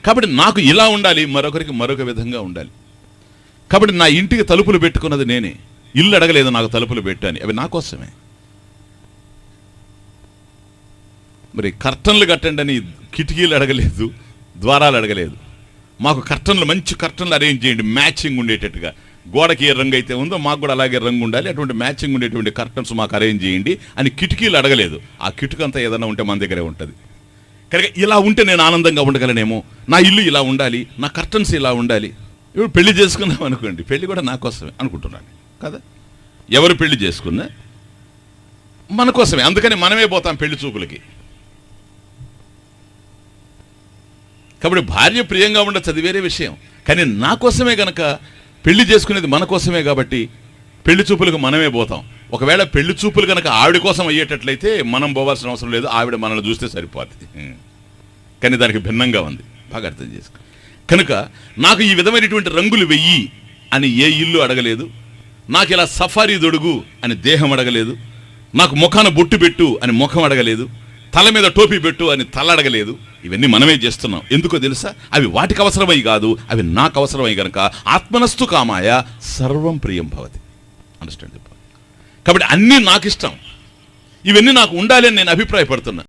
కాబట్టి నాకు ఇలా ఉండాలి, మరొకరికి మరొక విధంగా ఉండాలి. కాబట్టి నా ఇంటికి తలుపులు పెట్టుకున్నది నేనే. ఇల్లు అడగలేదు నాకు తలుపులు పెట్టు అని, అవి నా కోసమే. మరి కర్టన్లు కట్టండి అని కిటికీలు అడగలేదు, ద్వారాలు అడగలేదు. మాకు కర్టన్లు, మంచి కర్టన్లు అరేంజ్ చేయండి, మ్యాచింగ్ ఉండేటట్టుగా. గోడకి ఏ రంగు అయితే ఉందో మాకు కూడా అలాగే రంగు ఉండాలి, అటువంటి మ్యాచింగ్ ఉండేటువంటి కర్టన్స్ మాకు అరేంజ్ చేయండి అని కిటికీలు అడగలేదు. ఆ కిటికీ అంతా ఏదైనా ఉంటే మన దగ్గరే ఉంటుంది. కనుక ఇలా ఉంటే నేను ఆనందంగా ఉండగలనేమో. నా ఇల్లు ఇలా ఉండాలి, నా కర్టన్స్ ఇలా ఉండాలి. ఇప్పుడు పెళ్లి చేసుకున్నాం అనుకోండి, పెళ్లి కూడా నా కోసమే అనుకుంటున్నాను కదా. ఎవరు పెళ్లి చేసుకున్నా మన కోసమే, అందుకని మనమే పోతాం పెళ్లి చూపులకి. కాబట్టి భార్య ప్రియంగా ఉండొచ్చు, అది వేరే విషయం. కానీ నా కోసమే గనక, పెళ్లి చేసుకునేది మన కోసమే కాబట్టి పెళ్లి చూపులకు మనమే పోతాం. ఒకవేళ పెళ్లి చూపులు కనుక ఆవిడ కోసం అయ్యేటట్లయితే మనం పోవాల్సిన అవసరం లేదు, ఆవిడ మనల్ని చూస్తే సరిపోతుంది. కానీ దానికి భిన్నంగా ఉంది, బాగా అర్థం చేసుకో. కనుక నాకు ఈ విధమైనటువంటి రంగులు వెయ్యి అని ఏ ఇల్లు అడగలేదు, నాకు ఇలా సఫారీ దొడుగు అని దేహం అడగలేదు, నాకు ముఖాన బొట్టు పెట్టు అని ముఖం అడగలేదు, తల మీద టోపీ పెట్టు అని తల అడగలేదు. ఇవన్నీ మనమే చేస్తున్నాం. ఎందుకో తెలుసా? అవి వాటికి అవసరమై కాదు, అవి నాకు అవసరమై గనక. ఆత్మనస్తు కామాయ సర్వం ప్రియం భవతి. అండర్స్టాండ్? కాబట్టి అన్నీ నాకు ఇష్టం, ఇవన్నీ నాకు ఉండాలి అని నేను అభిప్రాయపడుతున్నా.